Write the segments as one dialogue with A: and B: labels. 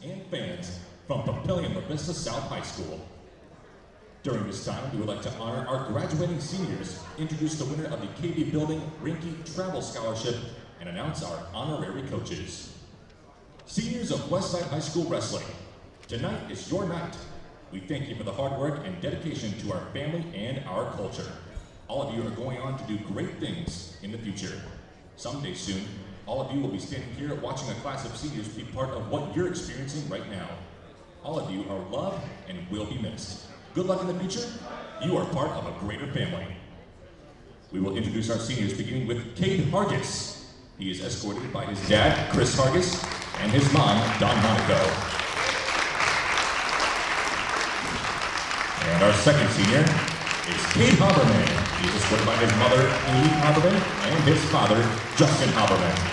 A: and fans from Papillion-La Vista South High School. During this time, we would like to honor our graduating seniors, introduce the winner of the Kade Building Rinky Travel Scholarship, and announce our honorary coaches. Seniors of Westside High School Wrestling, tonight is your night. We thank you for the hard work and dedication to our family and our culture. All of you are going on to do great things in the future. Someday soon, all of you will be standing here watching a class of seniors be part of what you're experiencing right now. All of you are loved and will be missed. Good luck in the future. You are part of a greater family. We will introduce our seniors beginning with Kade Hargis. He is escorted by his dad, Chris Hargis, and his mom, Don Monaco. And our second senior is Kade Haberman. He is escorted by his mother, Amy Haberman, and his father, Justin Haberman.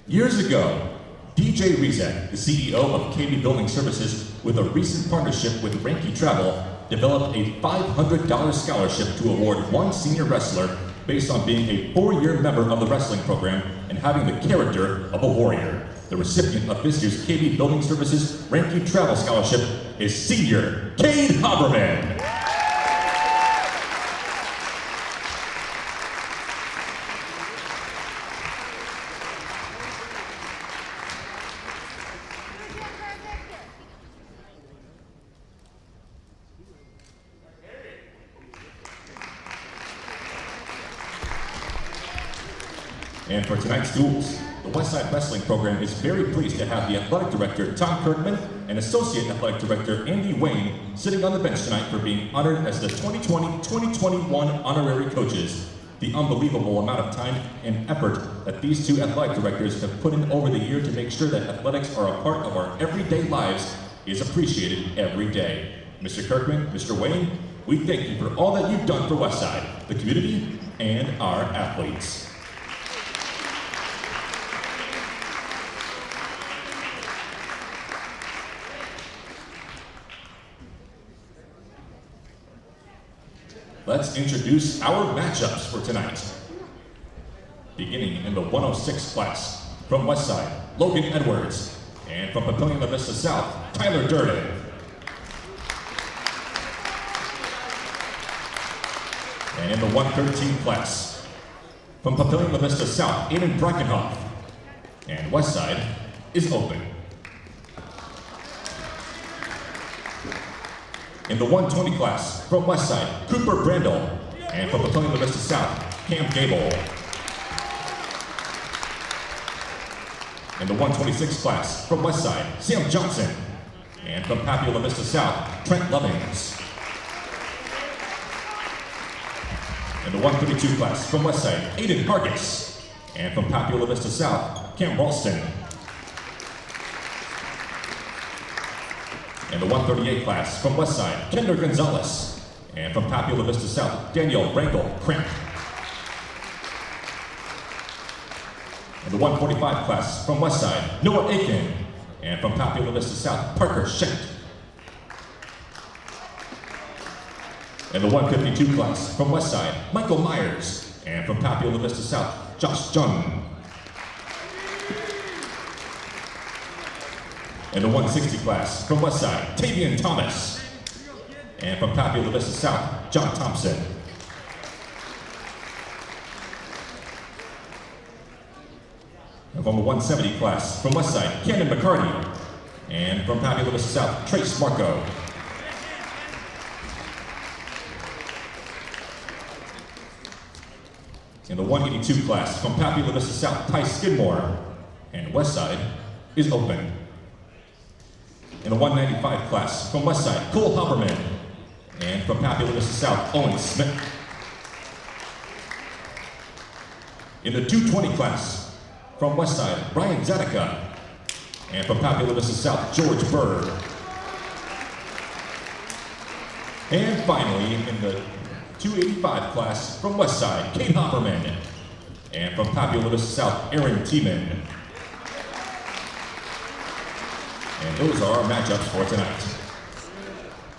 A: Years ago, DJ Rizek, the CEO of Kade Building Services, with a recent partnership with Ranky Travel, developed a $500 scholarship to award one senior wrestler based on being a 4-year member of the wrestling program and having the character of a warrior. The recipient of this year's Kade Building Services Ranky Travel Scholarship is senior Kade Haberman. And for tonight's duels, the Westside Wrestling program is very pleased to have the Athletic Director, Tom Kirkman, and Associate Athletic Director, Andy Wayne, sitting on the bench tonight for being honored as the 2020-2021 honorary coaches. The unbelievable amount of time and effort that these two athletic directors have put in over the year to make sure that athletics are a part of our everyday lives is appreciated every day. Mr. Kirkman, Mr. Wayne, we thank you for all that you've done for Westside, the community, and our athletes. Let's introduce our matchups for tonight. Beginning in the 106 class, from Westside, Logan Edwards, and from Papillion-La Vista South, Tyler Durden. And in the 113 class, from Papillion-La Vista South, Aiden Brackenhoff, and Westside is open. In the 120 class, from Westside, Cooper Brandel, and from Papillion-La Vista South, Cam Gable. In the 126 class, from Westside, Sam Johnson, and from Papillion-La Vista South, Trent Lovings. In the 132 class, from Westside, Aiden Hargis, and from Papillion-La Vista South, Cam Ralston. In the 138 class, from Westside, Kendra Gonzalez, and from Papillion-La Vista South, Danielle Rangel Cramp. In the 145 class, from Westside, Noah Aiken, and from Papillion-La Vista South, Parker Schenk. In the 152 class, from Westside, Michael Myers, and from Papillion-La Vista South, Josh Jung. In the 160 class, from Westside, Tavian Thomas, and from Papillion-La Vista South, John Thompson. And from the 170 class, from Westside, Cannon McCarty, and from Papillion-La Vista South, Trace Marco. In the 182 class, from Papillion-La Vista South, Ty Skidmore, and Westside is open. In the 195 class, from Westside, Cole Haberman, and from Papillion-La Vista South, Owen Smith. In the 220 class, from Westside, Brian Zanica, and from Papillion-La Vista South, George Bird. And finally, in the 285 class, from Westside, Kade Haberman, and from Papillion-La Vista South, Aaron Tiemann. And those are our matchups for tonight.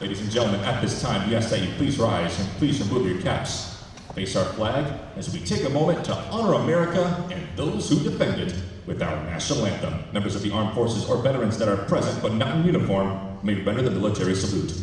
A: Ladies and gentlemen, at this time, we ask that you please rise and please remove your caps. Face our flag as we take a moment to honor America and those who defend it with our national anthem. Members of the armed forces or veterans that are present but not in uniform may render the military salute.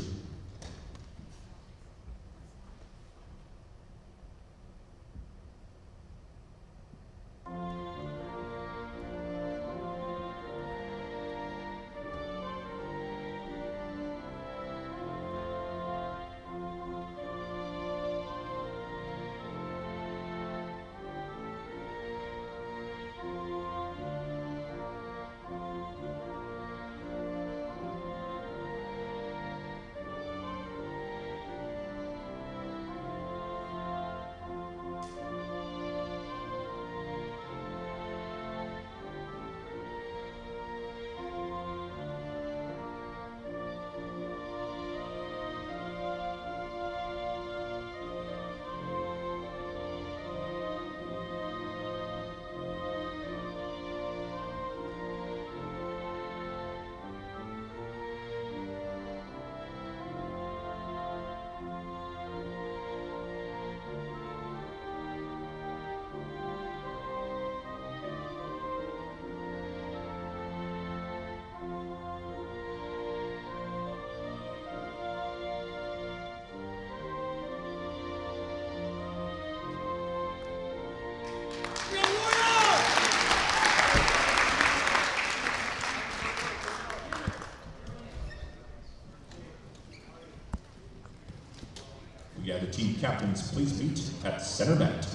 A: We have the team captains please meet at center net.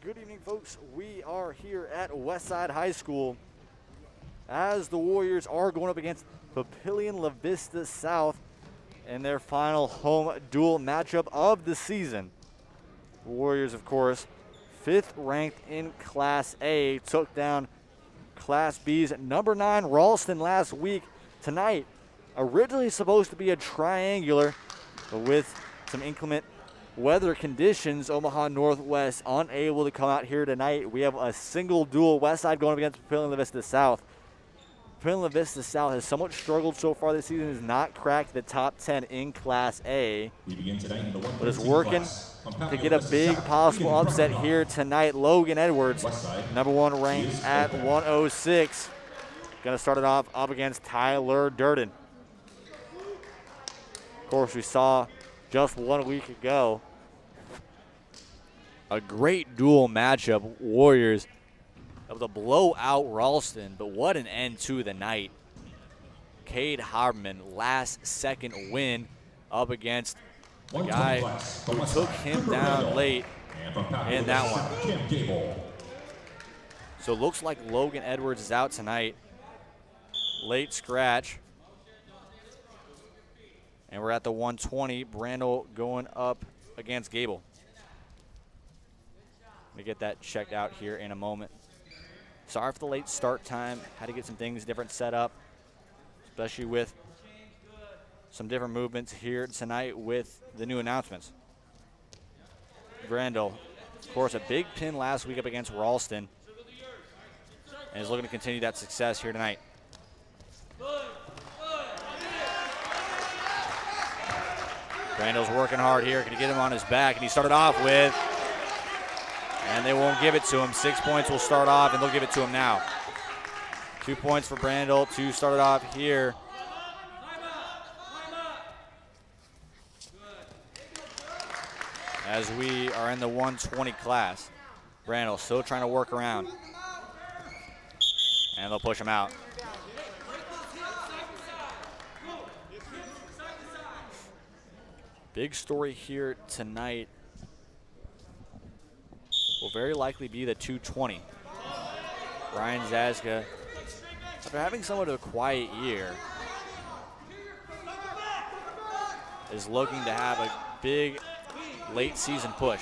B: Good evening, folks. We are here at Westside High School as the Warriors are going up against Papillion-La Vista South in their final home duel matchup of the season. The Warriors, of course, 5th ranked in Class A, took down Class B's number 9 Ralston last week. Tonight, originally supposed to be a triangular, but with some inclement weather conditions, Omaha Northwest unable to come out here tonight. We have a single duel. Westside going up against Papillion-La Vista South. Papillion-La Vista South has somewhat struggled so far this season, has not cracked the top 10 in Class A, but is working to get a big possible upset here tonight. Logan Edwards, number 1 ranked at 106. Going to start it off up against Tyler Durden. Of course, we saw just 1 week ago a great dual matchup. Warriors able to blow out Ralston, but what an end to the night. Kade Hartman, last second win up against a guy who took him down late in that one. So it looks like Logan Edwards is out tonight. Late scratch. And we're at the 120. Brandel going up against Gable. Let me get that checked out here in a moment. Sorry for the late start time. Had to get some things different set up, especially with some different movements here tonight with the new announcements. Brandel, of course, a big pin last week up against Ralston, and is looking to continue that success here tonight. Brandel's working hard here. Can he get him on his back? And he started off with, and they won't give it to him. 6 points will start off, and they'll give it to him now. 2 points for Brandel. 2 started off here. As we are in the 120 class. Brandel still trying to work around. And they'll push him out. Big story here tonight will very likely be the 220. Ryan Zazka, after having somewhat of a quiet year, is looking to have a big late season push.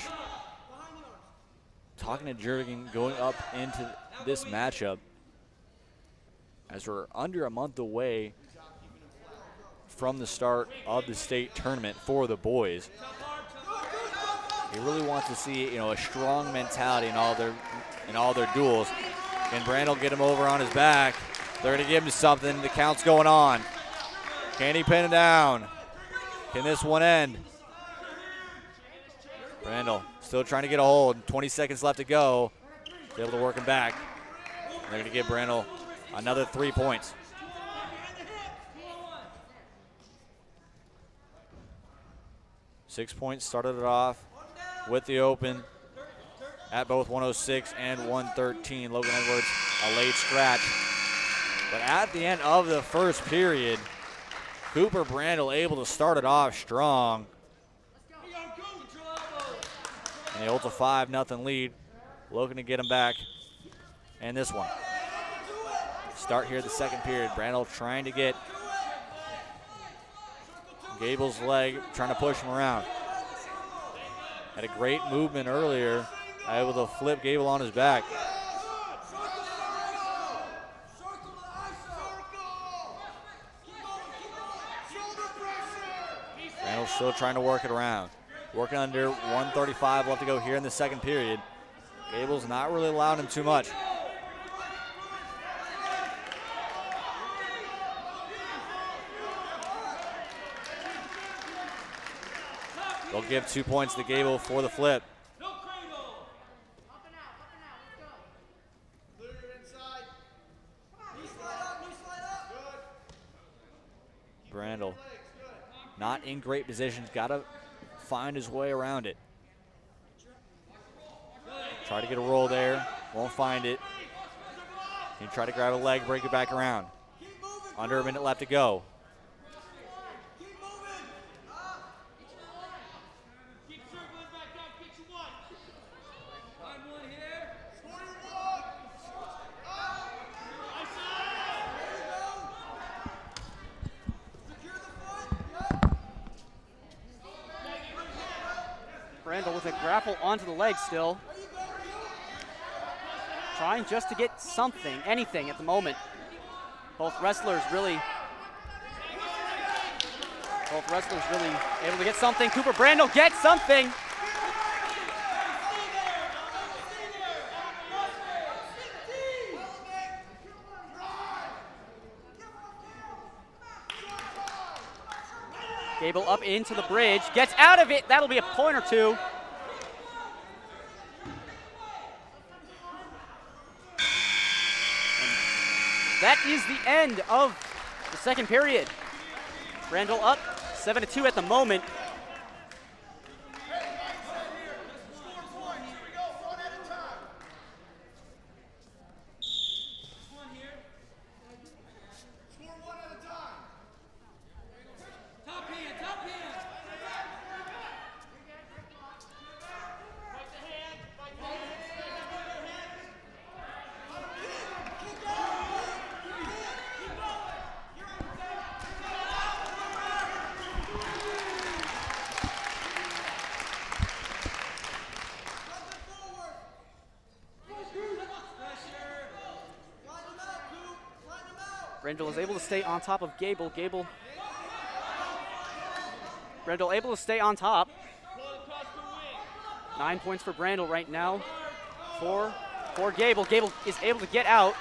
B: Talking to Jurgen going up into this matchup as we're under a month away from the start of the state tournament for the boys. He really wants to see, a strong mentality in all their duels. Can Brandel get him over on his back? They're going to give him something. The count's going on. Can he pin it down? Can this one end? Brandel still trying to get a hold. 20 seconds left to go. Be able to work him back. They're going to give Brandel another 3 points. $6 points started it off with the open at both 106 and 113. Logan Edwards, a late scratch. But at the end of the first period, Cooper Brandel able to start it off strong. And he holds a 5-0 lead. Looking to get him back. And this one. Start here the second period. Brandel trying to get Gable's leg, trying to push him around. Had a great movement earlier, able to flip Gable on his back. Brandel still trying to work it around. Working under 135 left to go here in the second period. Gable's not really allowing him too much. They'll give 2 points to Gable for the flip. Brandel not in great positions, got to find his way around it. Try to get a roll there, won't find it. He try to grab a leg, break it back around. Under a minute left to go.
C: Brandel with a grapple onto the leg still. Trying just to get something, anything at the moment. Both wrestlers really able to get something. Cooper Brandel gets something. Gable up into the bridge, gets out of it. That'll be a point or two. And that is the end of the second period. Brandel up 7-2 at the moment. Brandel is able to stay on top of Gable. Brandel able to stay on top. 9 points for Brandel right now. 4 for Gable. Gable is able to get out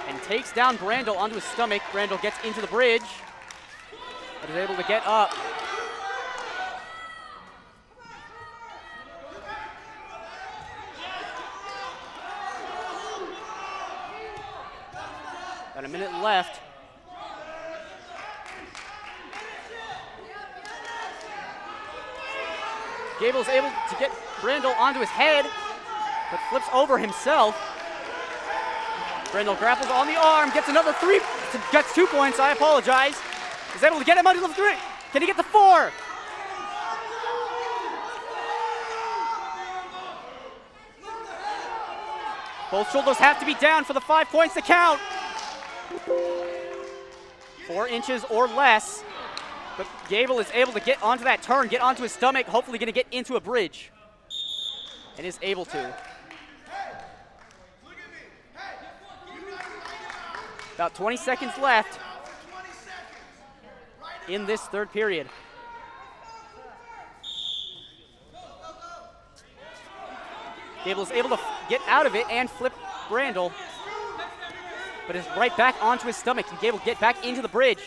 C: and takes down Brandel onto his stomach. Brandel gets into the bridge, but is able to get up. About a minute left. Gable's able to get Brandel onto his head, but flips over himself. Brandel grapples on the arm, gets another 3, gets 2 points, I apologize. Is able to get him onto the 3. Can he get the 4? Both shoulders have to be down for the 5 points to count. 4 inches or less, but Gable is able to get onto that turn, get onto his stomach, hopefully going to get into a bridge, and is able to. About 20 seconds left in this third period. Gable is able to get out of it and flip Brandel, but is right back onto his stomach. And Gable get back into the bridge.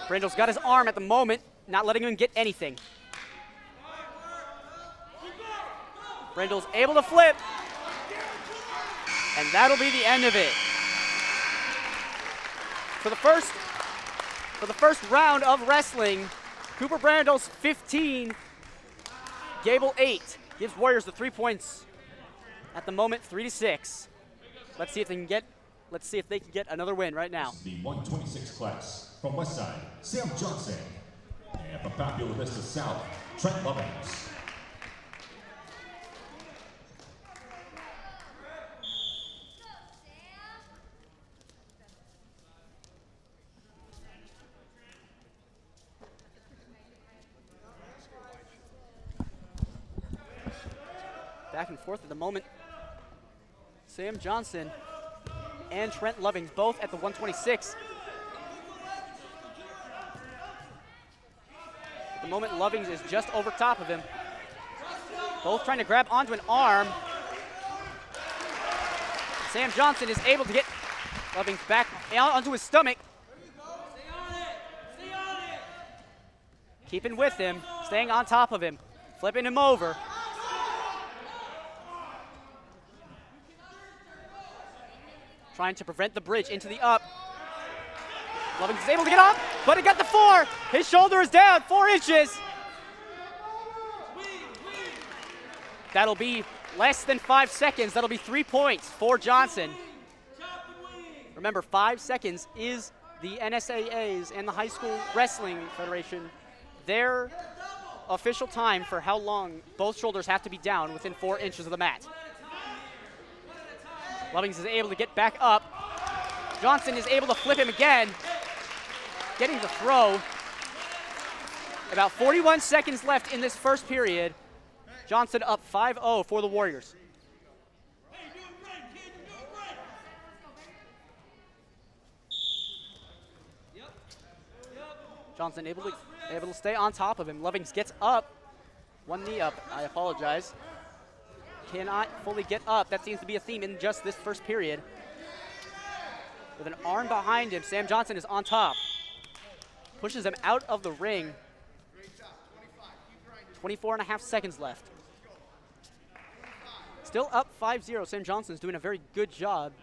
C: Brandel's got his arm at the moment, not letting him get anything. Brandel's able to flip, and that'll be the end of it. For the first round of wrestling, Cooper Brandel's 15, Gable 8. Gives Warriors the 3 points. At the moment, 3-6. Let's see if they can get another win right now.
A: The 126 class from Westside, Sam Johnson, and from Papillion-La Vista South, Trent Lovings.
C: Back and forth at the moment. Sam Johnson and Trent Lovings both at the 126. At the moment, Lovings is just over top of him. Both trying to grab onto an arm. Sam Johnson is able to get Lovings back onto his stomach. Keeping with him, staying on top of him, flipping him over. Trying to prevent the bridge into the up. Lovings is able to get up, but he got the 4. His shoulder is down, 4 inches. That'll be less than 5 seconds. That'll be 3 points for Johnson. Remember, 5 seconds is the NSAA's and the High School Wrestling Federation, their official time for how long both shoulders have to be down within 4 inches of the mat. Lovings is able to get back up. Johnson is able to flip him again, getting the throw. About 41 seconds left in this first period. Johnson up 5-0 for the Warriors. Johnson able to stay on top of him. Lovings gets up. One knee up, I apologize. Cannot fully get up. That seems to be a theme in just this first period. With an arm behind him, Sam Johnson is on top. Pushes him out of the ring. 24.5 seconds left. Still up 5-0. Sam Johnson's doing a very good job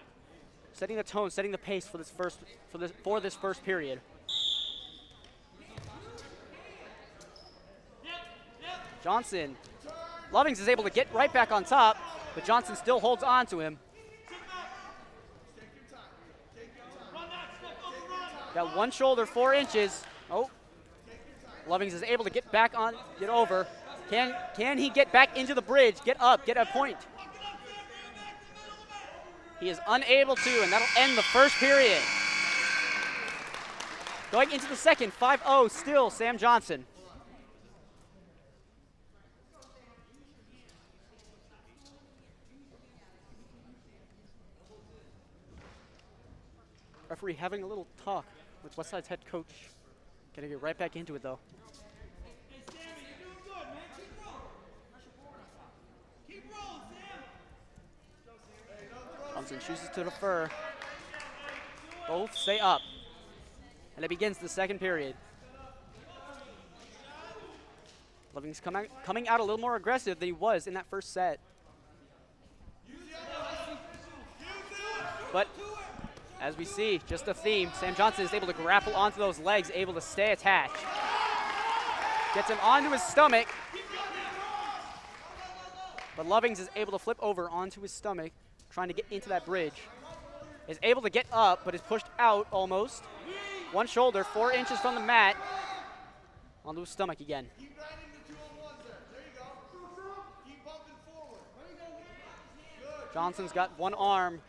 C: setting the tone, setting the pace for this first period. Johnson. Lovings is able to get right back on top, but Johnson still holds on to him. Got one shoulder, 4 inches. Oh, Lovings is able to get over. Can he get back into the bridge, get up, get a point? He is unable to, and that'll end the first period. Going into the second, 5-0 still Sam Johnson. Referee having a little talk with Westside's head coach. Gonna get right back into it though.
D: Hey Sammy, you're doing good, man. Keep rolling, Sam.
C: Johnson chooses to defer. Both stay up. And it begins the second period. Lovings coming out a little more aggressive than he was in that first set. But as we see, just a theme. Sam Johnson is able to grapple onto those legs, able to stay attached. Gets him onto his stomach. But Lovings is able to flip over onto his stomach, trying to get into that bridge. Is able to get up, but is pushed out almost. One shoulder, 4 inches from the mat. Onto his stomach again. Johnson's got one arm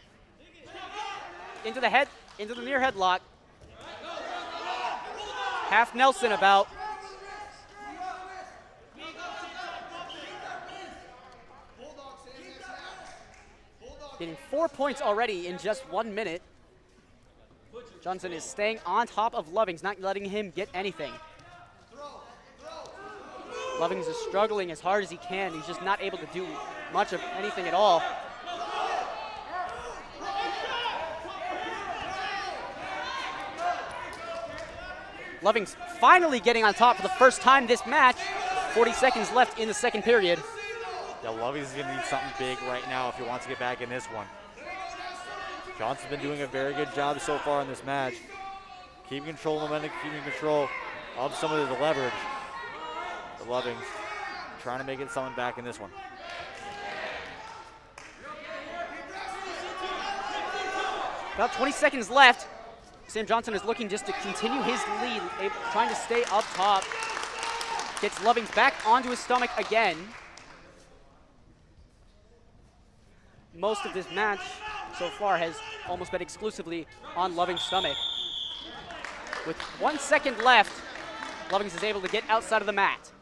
C: into the head, into the near headlock. Half Nelson about. Getting 4 points already in just 1 minute. Johnson is staying on top of Lovings, not letting him get anything. Lovings is struggling as hard as he can. He's just not able to do much of anything at all. Loving's finally getting on top for the first time this match. 40 seconds left in the second period.
B: Yeah, Loving's going to need something big right now if he wants to get back in this one. Johnson's been doing a very good job so far in this match. Keeping control of momentum, keeping control of some of the leverage. The Loving's trying to make it something back in this one.
C: About 20 seconds left. Sam Johnson is looking just to continue his lead, trying to stay up top. Gets Loving's back onto his stomach again. Most of this match so far has almost been exclusively on Loving's stomach. With 1 second left, Lovings is able to get outside of the mat.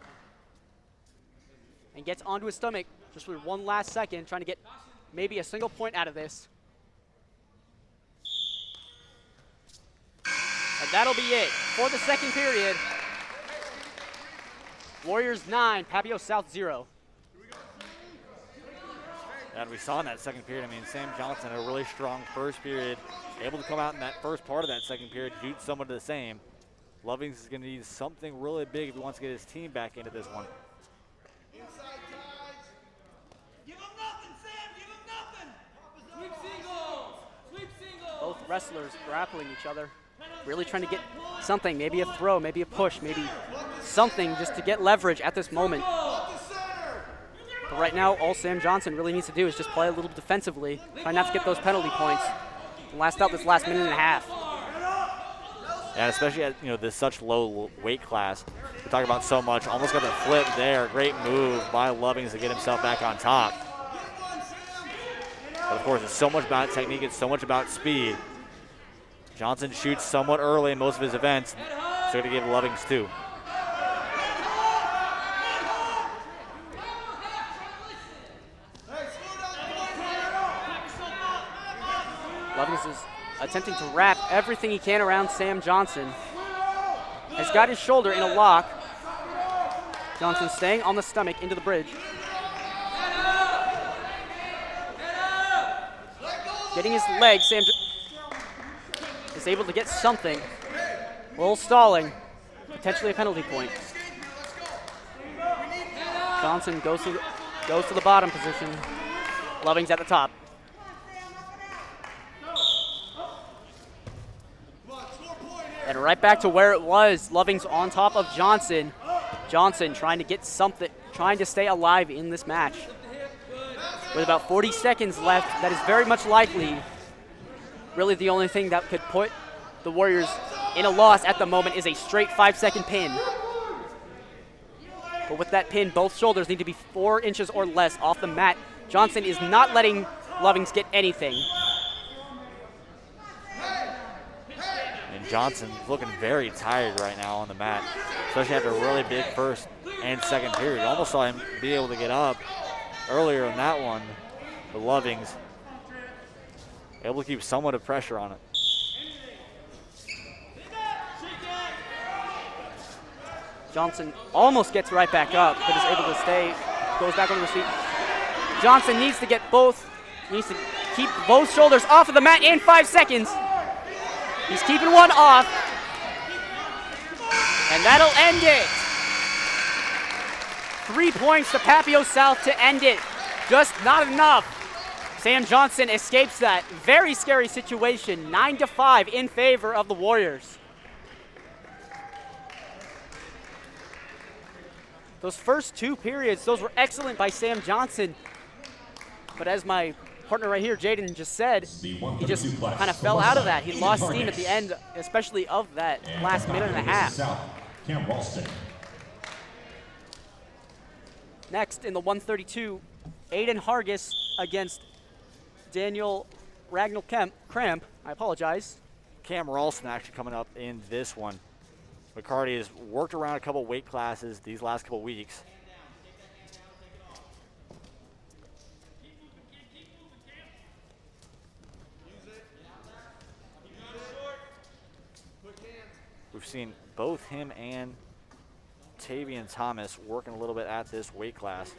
C: And gets onto his stomach just with one last second, trying to get maybe a single point out of this. And that'll be it for the second period. Warriors 9, Papillion South 0.
B: And we saw in that second period, I mean, Sam Johnson had a really strong first period, able to come out in that first part of that second period, do somewhat of the same. Lovings is going to need something really big if he wants to get his team back into this one.
D: Give him nothing, Sam. Give him nothing. Sweep singles. Sweep singles.
C: Both wrestlers grappling each other, really trying to get something, maybe a throw, maybe a push, maybe something just to get leverage at this moment. But right now, all Sam Johnson really needs to do is just play a little defensively, try not to get those penalty points, and last out this last minute and a half.
B: And especially at this such low weight class, we talk about so much. Almost got the flip there. Great move by Lovings to get himself back on top. But of course, it's so much about technique. It's so much about speed. Johnson shoots somewhat early in most of his events, so going to give Lovings 2.
C: Lovings is attempting to wrap everything he can around Sam Johnson. Has got his shoulder in a lock. Johnson staying on the stomach into the bridge. Getting his leg, Sam is able to get something. A little stalling, potentially a penalty point. Johnson goes to the bottom position. Lovings at the top. And right back to where it was. Lovings on top of Johnson. Johnson trying to get something, trying to stay alive in this match. With about 40 seconds left, that is very much likely. Really the only thing that could put the Warriors in a loss at the moment is a straight 5-second pin. But with that pin, both shoulders need to be 4 inches or less off the mat. Johnson is not letting Lovings get anything.
B: Johnson looking very tired right now on the mat, especially after a really big first and second period. You almost saw him be able to get up earlier in that one, but Lovings able to keep somewhat of pressure on it.
C: Johnson almost gets right back up, but is able to stay, goes back on his feet. Johnson needs to keep both shoulders off of the mat in 5 seconds. He's keeping one off, and that'll end it. 3 points to Papillion South to end it. Just not enough. Sam Johnson escapes that very scary situation, 9-5 in favor of the Warriors. Those first 2 periods, those were excellent by Sam Johnson. But as my partner right here, Jaden, just said, he just kind of fell out of that. He lost steam at the end, especially of that last minute and a half.
A: Ralston.
C: Next in the 132, Aiden Hargis against Daniel Ragnall Cramp. I apologize.
B: Cam Ralston actually coming up in this one. McCarty has worked around a couple weight classes these last couple weeks. We've seen both him and Tavian Thomas working a little bit at this weight class.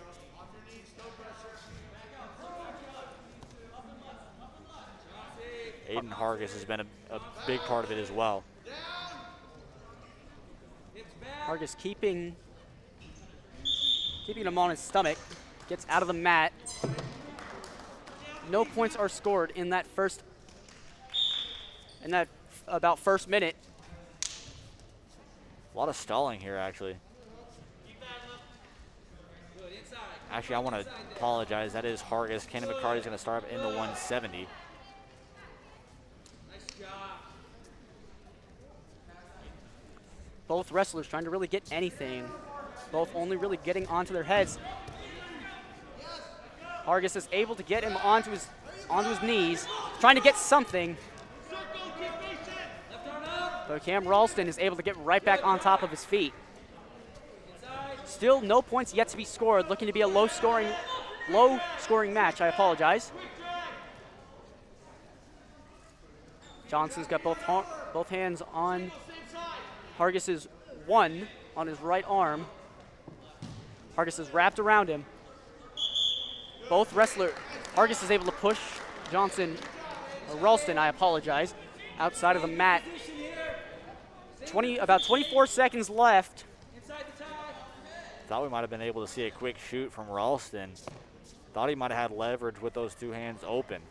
B: Aiden Hargis has been a big part of it as well.
C: Hargis keeping him on his stomach. Gets out of the mat. No points are scored in that about first minute.
B: A lot of stalling here, actually. Actually, I want to apologize. That is Hargis. Kenny McCarty's going to start up in the 170.
C: Both wrestlers trying to really get anything. Both only really getting onto their heads. Hargis is able to get him onto his knees, trying to get something. But Cam Ralston is able to get right back on top of his feet. Still no points yet to be scored. Looking to be a low-scoring match. I apologize. Johnson's got both hands on Hargis's one on his right arm. Hargis is wrapped around him. Hargis is able to push Ralston, I apologize, outside of the mat. About 24 seconds left.
B: Thought we might have been able to see a quick shoot from Ralston. Thought he might have had leverage with those two hands open.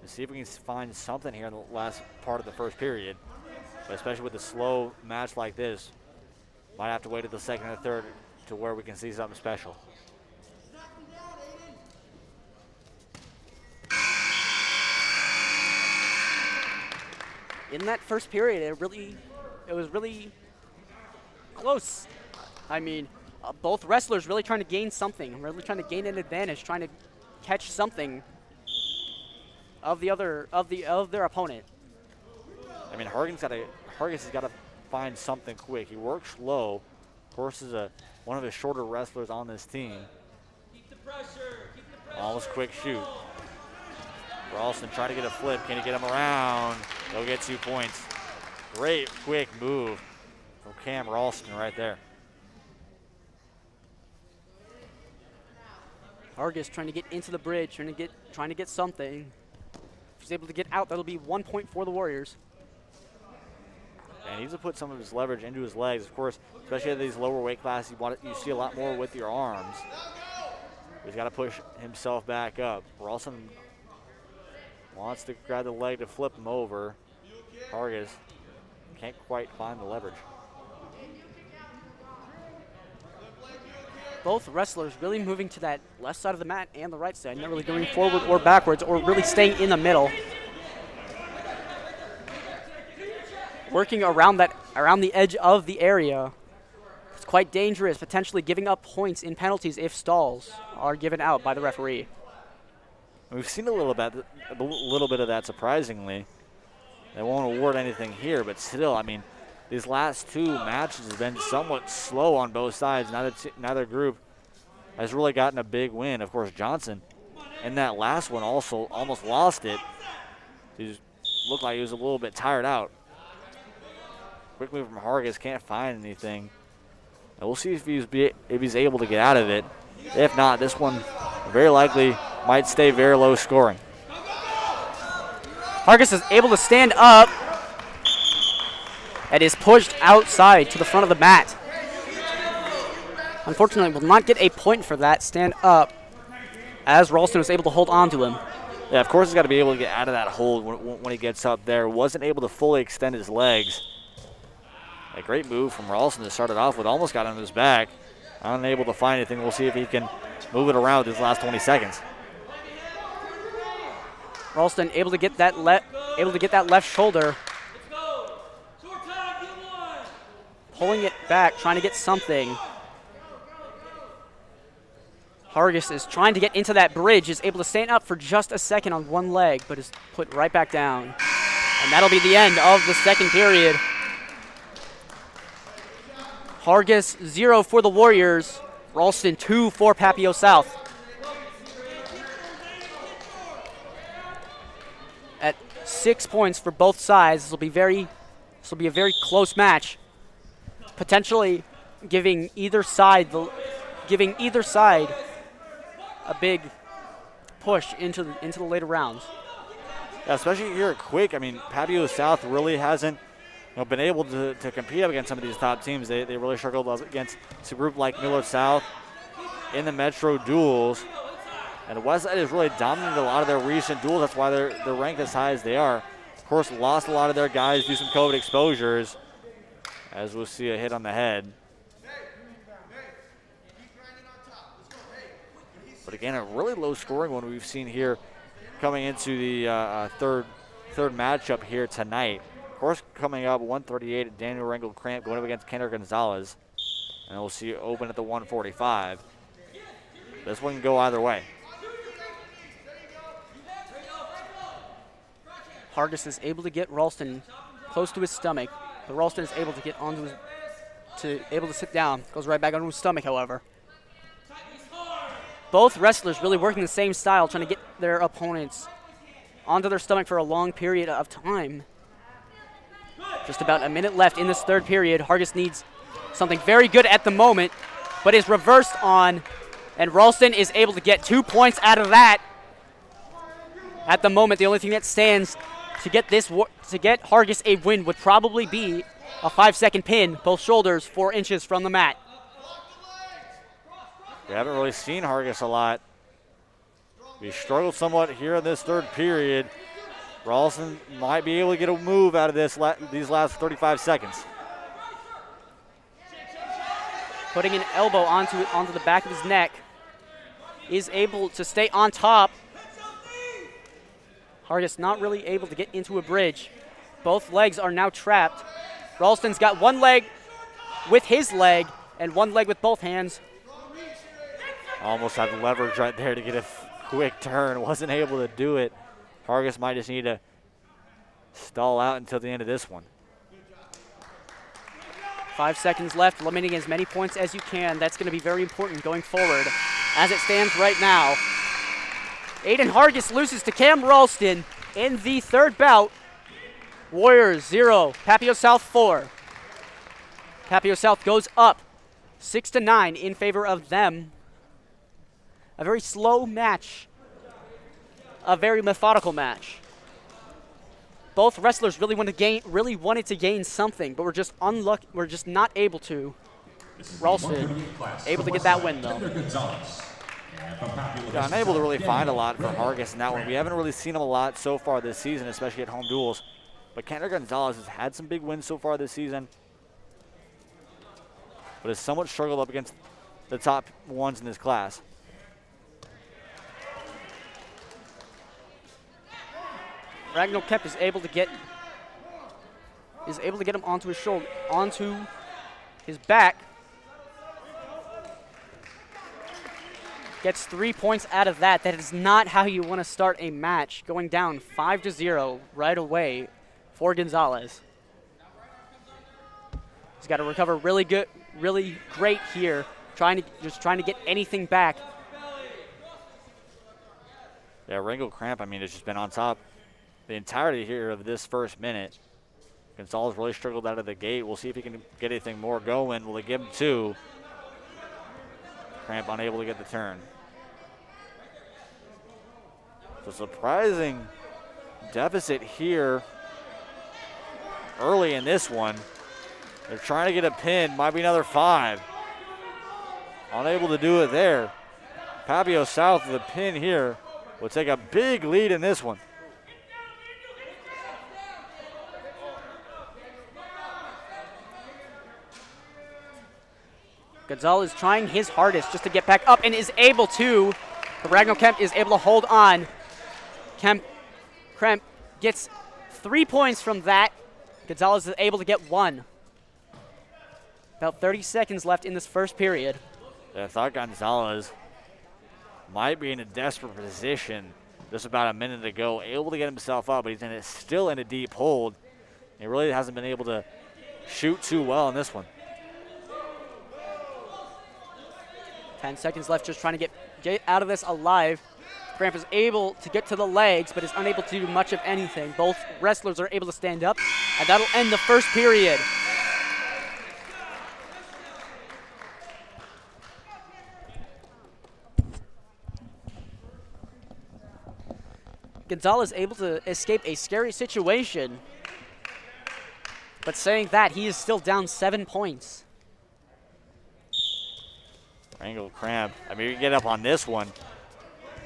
B: Let's see if we can find something here in the last part of the first period. But especially with a slow match like this, might have to wait to the second or third to where we can see something special.
C: In that first period, it was really close. I mean, both wrestlers really trying to gain something, really trying to gain an advantage, trying to catch something of their opponent.
B: I mean, Hargis has got to find something quick. He works low. Of course, is one of the shorter wrestlers on this team.
D: Keep the pressure.
B: Almost quick shoot. Ralston trying to get a flip. Can he get him around? He'll get 2 points. Great quick move from Cam Ralston right there.
C: Hargis trying to get into the bridge, trying to get something. If he's able to get out, that'll be 1 point for the Warriors.
B: And he needs to put some of his leverage into his legs. Of course, especially at these lower weight classes, you see a lot more with your arms. He's got to push himself back up. Ralston wants to grab the leg to flip him over. Hargis can't quite find the leverage.
C: Both wrestlers really moving to that left side of the mat and the right side, not really going forward or backwards or really staying in the middle. Working around the edge of the area. It's quite dangerous, potentially giving up points in penalties if stalls are given out by the referee.
B: We've seen a little bit of that, surprisingly. They won't award anything here, but still, I mean, these last two matches have been somewhat slow on both sides. Neither group has really gotten a big win. Of course, Johnson in that last one also almost lost it. He looked like he was a little bit tired out. Quick move from Hargis, can't find anything. And we'll see if he's able to get out of it. If not, this one very likely might stay very low scoring.
C: Hargis is able to stand up and is pushed outside to the front of the mat. Unfortunately, will not get a point for that stand up as Ralston was able to hold on to him.
B: Yeah, of course he's got to be able to get out of that hold when he gets up there. Wasn't able to fully extend his legs. A great move from Ralston to start it off with. Almost got on his back. Unable to find anything. We'll see if he can move it around with his last 20 seconds.
C: Ralston able to get that left shoulder. Pulling it back, trying to get something. Hargis is trying to get into that bridge, is able to stand up for just a second on one leg, but is put right back down. And that'll be the end of the second period. Hargis 0 for the Warriors. Ralston 2 for Papillion-La Vista South. At 6 points for both sides, this will be a very close match. Potentially giving either side a big push into the later rounds.
B: Yeah, especially here at Quick. I mean, Papillion-La Vista South really hasn't been able to compete up against some of these top teams. They really struggled against a group like Miller South in the Metro duels. And Westside has really dominated a lot of their recent duels. That's why they're ranked as high as they are. Of course, lost a lot of their guys due to some COVID exposures, as we'll see a hit on the head. But again, a really low scoring one we've seen here coming into the third matchup here tonight. Of course, coming up 138, Daniel Rangel Cramp going up against Kendra Gonzalez. And we'll see it open at the 145. This one can go either way.
C: Hargis is able to get Ralston close to his stomach, but Ralston is able to get onto able to sit down. Goes right back onto his stomach, however. Both wrestlers really working the same style, trying to get their opponents onto their stomach for a long period of time. Just about a minute left in this third period. Hargis needs something very good at the moment, but is reversed on, and Ralston is able to get 2 points out of that. At the moment, the only thing that stands to get Hargis a win would probably be a 5-second pin, both shoulders 4 inches from the mat.
B: We haven't really seen Hargis a lot. We struggled somewhat here in this third period. Ralston might be able to get a move out of these last 35 seconds.
C: Putting an elbow onto the back of his neck. Is able to stay on top. Hargis not really able to get into a bridge. Both legs are now trapped. Ralston's got one leg with his leg and one leg with both hands.
B: Almost had leverage right there to get a quick turn. Wasn't able to do it. Hargis might just need to stall out until the end of this one.
C: 5 seconds left, limiting as many points as you can. That's going to be very important going forward. As it stands right now, Aiden Hargis loses to Cam Ralston in the third bout. Warriors 0, Papillion South 4. Papillion South goes up 6-9 in favor of them. A very slow match, a very methodical match. Both wrestlers really wanted to gain something, but we're just unlucky. We're just not able to. Ralston able to get that win though.
B: Yeah, unable to really find a lot for Hargis in that one. We haven't really seen him a lot so far this season, especially at home duels. But Kendra Gonzalez has had some big wins so far this season, but has somewhat struggled up against the top ones in this class.
C: Ragnar Kemp is able to get him onto his shoulder, onto his back. Gets 3 points out of that. That is not how you want to start a match. Going down 5-0 right away for Gonzalez. He's got to recover really great here, trying to get anything back.
B: Yeah, Rangel Cramp, I mean, has just been on top the entirety here of this first minute. Gonzalez really struggled out of the gate. We'll see if he can get anything more going. Will they give him 2? Cramp unable to get the turn. So surprising deficit here early in this one. They're trying to get a pin. Might be another 5. Unable to do it there. Papillion South with a pin here will take a big lead in this one.
C: Gonzalez trying his hardest just to get back up and is able to. But Ragnar Kemp is able to hold on. Kemp gets 3 points from that. Gonzalez is able to get 1. About 30 seconds left in this first period.
B: Yeah, I thought Gonzalez might be in a desperate position just about a minute ago, able to get himself up, but he's still in a deep hold. He really hasn't been able to shoot too well in this one.
C: 10 seconds left, just trying to get out of this alive. Cramp is able to get to the legs, but is unable to do much of anything. Both wrestlers are able to stand up, and that'll end the first period. Gonzalez able to escape a scary situation. But saying that, he is still down 7 points.
B: Wrangell Cramp. I mean, we can get up on this one.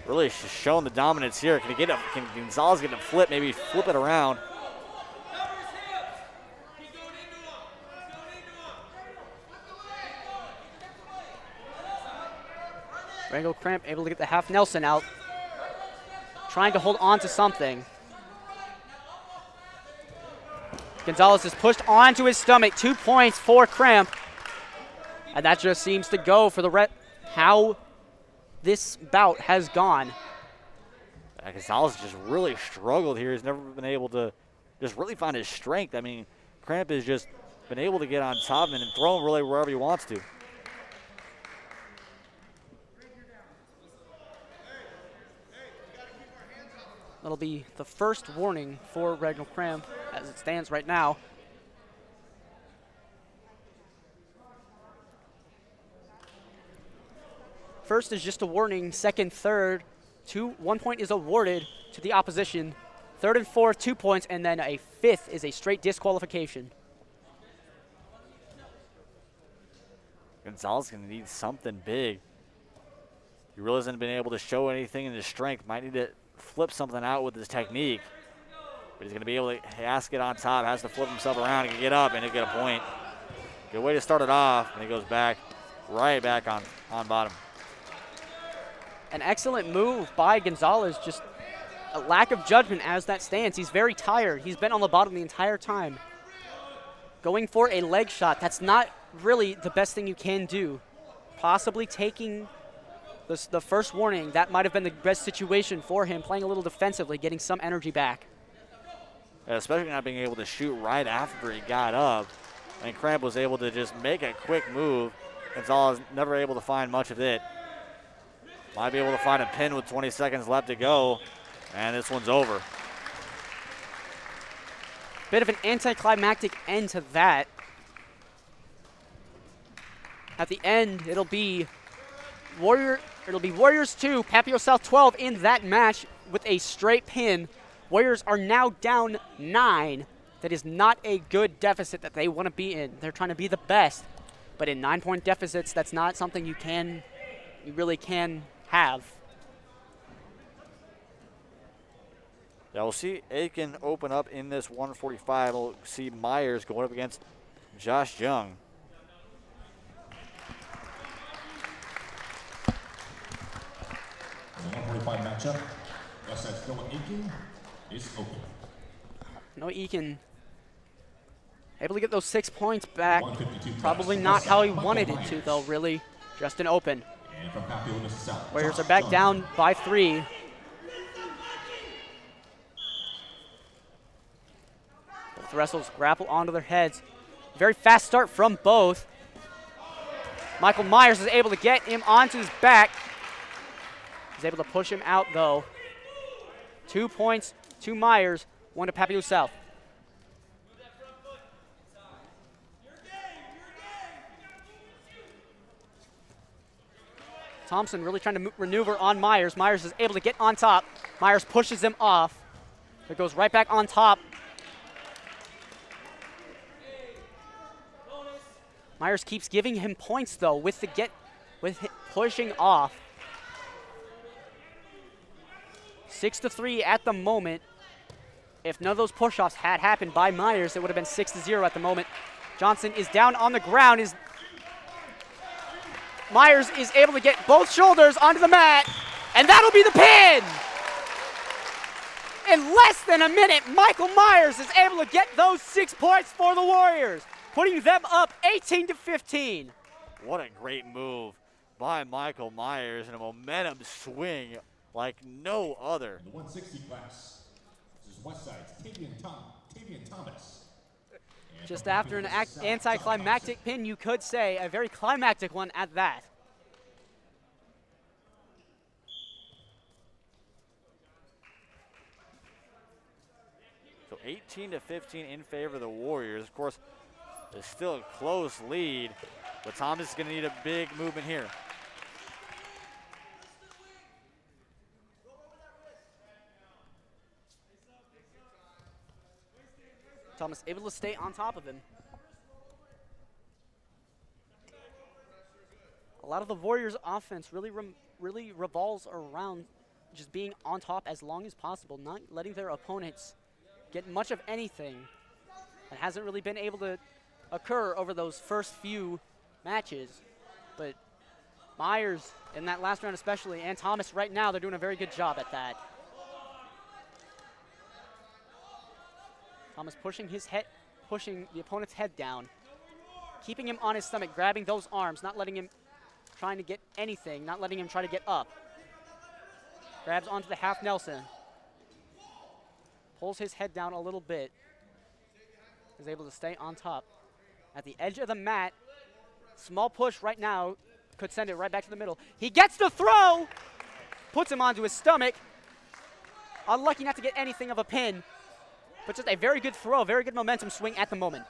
B: Really showing the dominance here. Can he get up? Can Gonzalez get a flip? Maybe flip it around.
C: Wrangell Cramp able to get the half Nelson out. Trying to hold on to something. Gonzalez is pushed onto his stomach. 2 points for Cramp. And that just seems to go for the how this bout has gone.
B: Gonzalez just really struggled here. He's never been able to just really find his strength. I mean, Cramp has just been able to get on top of him and throw him really wherever he wants to.
C: That'll be the first warning for Wrangell Cramp as it stands right now. First is just a warning, second, third, 1 point is awarded to the opposition. Third and fourth, 2 points, and then a fifth is a straight disqualification.
B: Gonzalez going to need something big. He really hasn't been able to show anything in his strength. Might need to flip something out with his technique. But he's going to be able to, he has to get on top, has to flip himself around, he can get up and he'll get a point. Good way to start it off, and he goes back, right back on bottom.
C: An excellent move by Gonzalez, just a lack of judgment as that stands. He's very tired. He's been on the bottom the entire time. Going for a leg shot, that's not really the best thing you can do. Possibly taking the first warning, that might have been the best situation for him, playing a little defensively, getting some energy back.
B: Yeah, especially not being able to shoot right after he got up. And Cramp was able to just make a quick move. Gonzalez never able to find much of it. Might be able to find a pin with 20 seconds left to go, and this one's over.
C: Bit of an anticlimactic end to that. At the end, it'll be Warriors 2, Papillion South 12 in that match with a straight pin. Warriors are now down 9. That is not a good deficit that they want to be in. They're trying to be the best, but in 9-point deficits, that's not something you really can have.
B: Yeah, we'll see Aiken open up in this 145. We'll see Myers going up against Josh Young.
A: The 145 matchup, Westside's Noah Aiken is open.
C: Noah Aiken able to get those 6 points back.
A: 152
C: Probably
A: points.
C: not how he
A: Michael
C: wanted it
A: Myers.
C: to, though, really. Just an open.
A: And from Papillion-La Vista South,
C: Warriors
A: Josh
C: are back
A: Young.
C: down by 3. Both wrestles grapple onto their heads. Very fast start from both. Michael Myers is able to get him onto his back. He's able to push him out, though. 2 points to Myers, 1 to Papillion South. Thompson really trying to maneuver on Myers. Myers is able to get on top. Myers pushes him off. It goes right back on top. Myers keeps giving him points, though, with pushing off. 6-3 at the moment. If none of those push-offs had happened by Myers, it would have been 6-0 at the moment. Johnson is down on the ground. Myers is able to get both shoulders onto the mat, and that'll be the pin! In less than a minute, Michael Myers is able to get those 6 points for the Warriors, putting them up 18-15.
B: What a great move by Michael Myers and a momentum swing like no other.
A: In the 160 class, this is Westside's Tavian Thomas. And
C: Just
A: from
C: after an
A: Papillion-La Vista South,
C: anticlimactic
A: Josh
C: pin, you could say, a very climactic one at that.
B: So 18-15 in favor of the Warriors. Of course, there's still a close lead, but Thomas is going to need a big movement here.
C: Thomas able to stay on top of him. A lot of the Warriors' offense really revolves around just being on top as long as possible, not letting their opponents get much of anything. It hasn't really been able to occur over those first few matches. But Myers, in that last round especially, and Thomas right now, they're doing a very good job at that. Thomas pushing the opponent's head down, keeping him on his stomach, grabbing those arms, not letting him trying to get anything, not letting him try to get up. Grabs onto the half Nelson. Pulls his head down a little bit. Is able to stay on top. At the edge of the mat, small push right now could send it right back to the middle. He gets the throw, puts him onto his stomach. Unlucky not to get anything of a pin, but just a very good throw, very good momentum swing at the moment.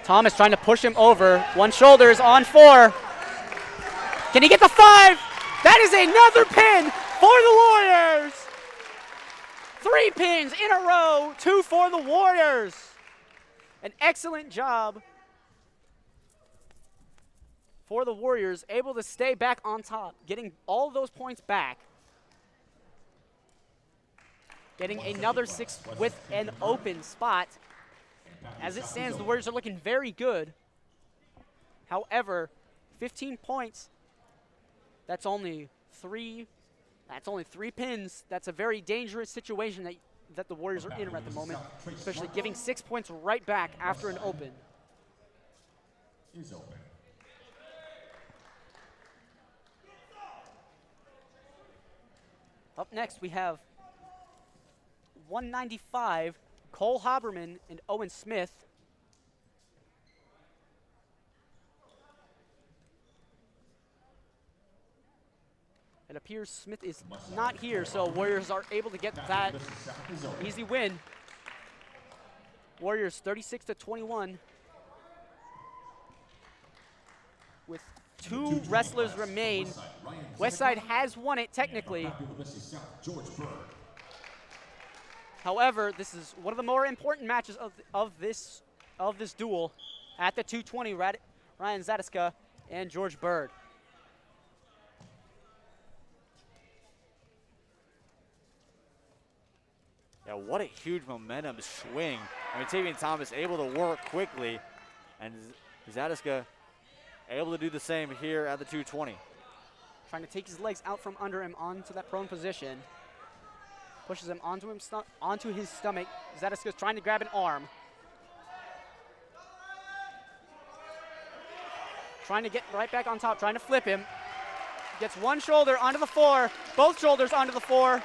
C: Thomas trying to push him over. One shoulder is on 4. Can he get the 5? That is another pin for the Warriors. 3 pins in a row, 2 for the Warriors. An excellent job for the Warriors, able to stay back on top, getting all those points back. Getting another 6 with an open spot. As it stands, the Warriors are looking very good. However, 15 points, that's only 3 pins. That's a very dangerous situation that the Warriors are in at the moment, especially giving 6 points right back after an open.
A: Is open.
C: Up next, we have 195, Cole Haberman and Owen Smith. It appears Smith is not here, so Warriors are able to get that easy win. Warriors 36-21. With 2 wrestlers remain. Westside has won it technically. However, this is one of the more important matches of this duel at the 220. Ryan Zadiska and George Bird.
B: Yeah, what a huge momentum swing. I mean, Tavian Thomas able to work quickly, and Zadiska able to do the same here at the 220.
C: Trying to take his legs out from under him onto that prone position. Pushes him onto his stomach. Zadiska's trying to grab an arm. Trying to get right back on top, trying to flip him. Gets one shoulder onto the 4, both shoulders onto the 4.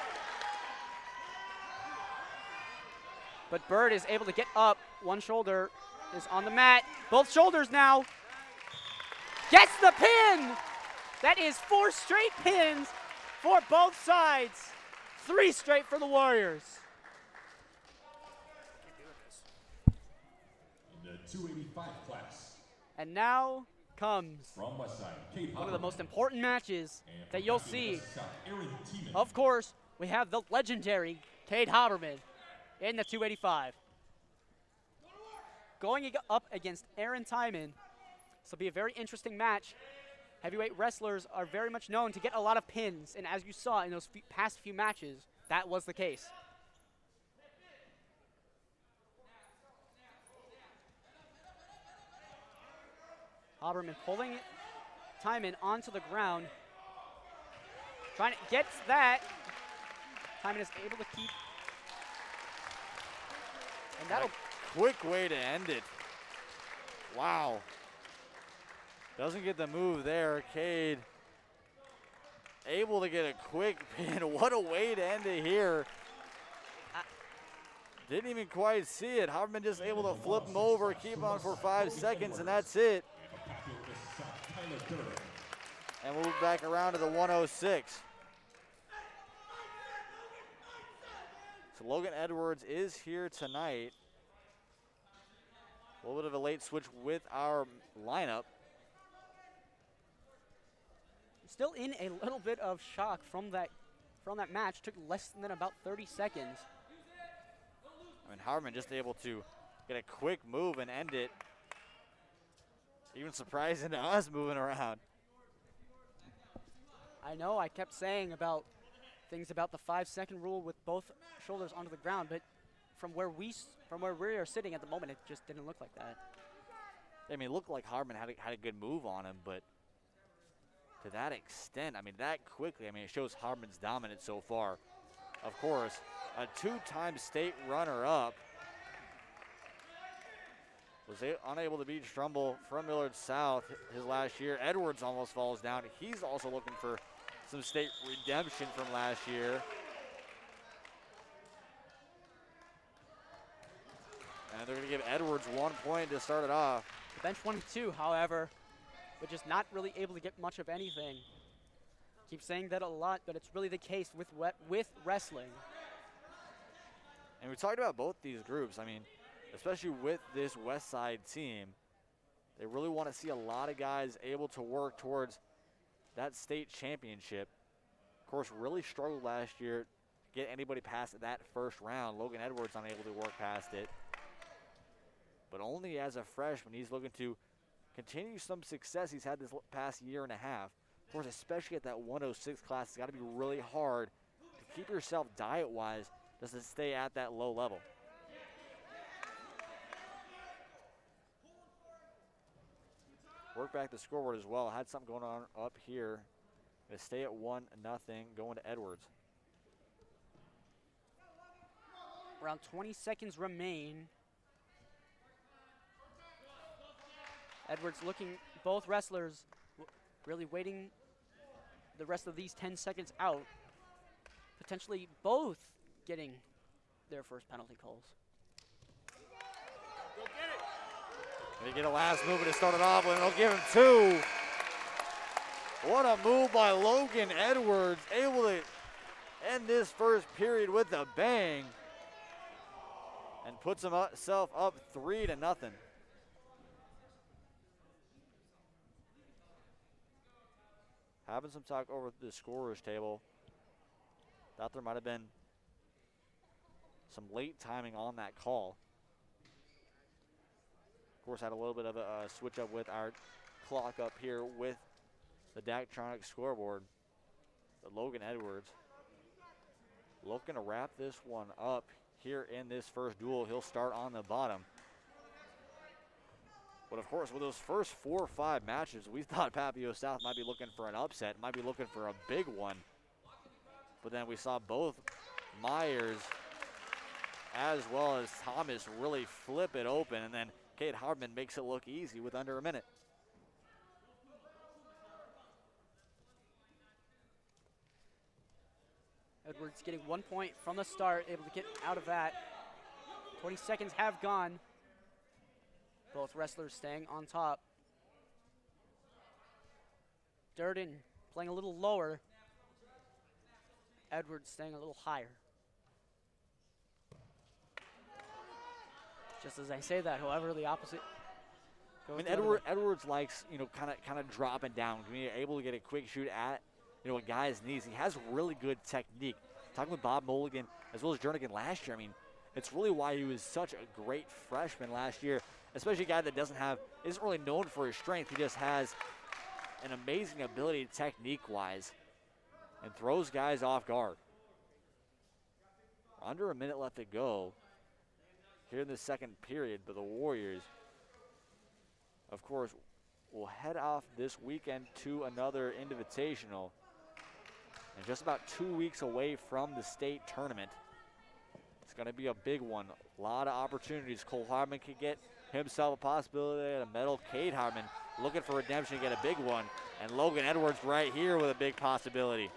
C: But Bird is able to get up. One shoulder is on the mat. Both shoulders now. Gets the pin! That is 4 straight pins for both sides. 3 straight for the Warriors.
A: In the 285 class.
C: And now comes
A: From Westside,
C: one of the most important matches that you'll see.
A: South,
C: Of course, we have the legendary Kade Haberman in the 285. Going up against Aaron Timon. This will be a very interesting match. Heavyweight wrestlers are very much known to get a lot of pins, and as you saw in those past few matches, that was the case. Haberman pulling Timon onto the ground. Trying to get that. Timon is able to keep. And that'll.
B: Quick way to end it. Wow. Doesn't get the move there. Kade able to get a quick pin. What a way to end it here. Didn't even quite see it. Haberman just able to flip him over, keep on for 5 seconds, and that's it. And we'll move back around to the 106. So Logan Edwards is here tonight. A little bit of a late switch with our lineup.
C: Still in a little bit of shock from that from that match took less than about 30 seconds.
B: I mean, Harmon just able to get a quick move and end it. Even surprising to us moving around.
C: I know I kept saying about things about the 5-second rule with both shoulders onto the ground, but from where we are sitting at the moment, it just didn't look like that.
B: I mean, it looked like Harmon had a good move on him, but to that extent, I mean, that quickly, I mean, it shows Harmon's dominance so far. Of course, a 2-time state runner-up was unable to beat Strumble from Millard South his last year. Edwards almost falls down. He's also looking for some state redemption from last year. And they're going to give Edwards 1 point to start it off.
C: The bench 1-2, however, but just not really able to get much of anything. Keep saying that a lot, but it's really the case with wrestling.
B: And we talked about both these groups. I mean, especially with this Westside team, they really want to see a lot of guys able to work towards that state championship. Of course, really struggled last year to get anybody past that first round. Logan Edwards unable to work past it. But only as a freshman, he's looking to continue some success he's had this past year and a half. Of course, especially at that 106 class, it's got to be really hard to keep yourself diet-wise just to stay at that low level. Work back the scoreboard as well. Had something going on up here. Gonna stay at 1-0, going to Edwards.
C: Around 20 seconds remain. Edwards looking, both wrestlers really waiting the rest of these 10 seconds out. Potentially both getting their first penalty calls.
B: They get a last move to start it off with, and they'll give him 2. What a move by Logan Edwards, able to end this first period with a bang and puts himself up 3-0. Having some talk over the scorer's table. Thought there might have been some late timing on that call. Of course, had a little bit of a switch up with our clock up here with the Daktronic scoreboard. But Logan Edwards looking to wrap this one up here in this first duel. He'll start on the bottom. But of course, with those first 4 or 5 matches, we thought Papillion South might be looking for an upset, might be looking for a big one. But then we saw both Myers as well as Thomas really flip it open, and then Kade Hardman makes it look easy with under a minute.
C: Edwards getting 1 point from the start, able to get out of that. 20 seconds have gone. Both wrestlers staying on top. Durden playing a little lower. Edwards staying a little higher. Just as I say that, however, the opposite goes.
B: I mean, Edwards likes, kind of dropping down, being able to get a quick shoot at, a guy's knees. He has really good technique. Talking with Bob Mulligan as well as Jernigan last year, I mean, it's really why he was such a great freshman last year, especially a guy that isn't really known for his strength. He just has an amazing ability technique-wise and throws guys off guard. Under a minute left to go here in the second period, but the Warriors, of course, will head off this weekend to another invitational. And just about 2 weeks away from the state tournament. It's going to be a big one. A lot of opportunities. Cole Harmon could get himself a possibility at a medal. Kade Harmon looking for redemption to get a big one. And Logan Edwards right here with a big possibility.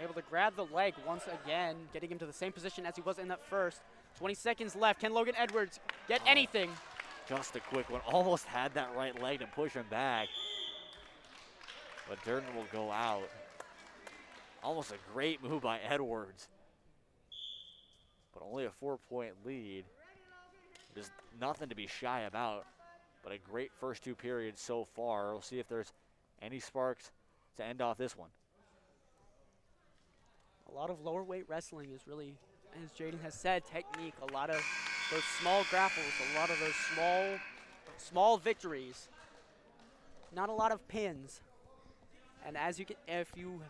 C: Able to grab the leg once again, getting him to the same position as he was in that first. 20 seconds left. Can Logan Edwards get anything?
B: Just a quick one. Almost had that right leg to push him back. But Durden will go out. Almost a great move by Edwards. But only a 4-point lead. There's nothing to be shy about. But a great first 2 periods so far. We'll see if there's any sparks to end off this one.
C: A lot of lower weight wrestling is really, as Jaden has said, technique. A lot of those small grapples, a lot of those small victories. Not a lot of pins. And as you can, if you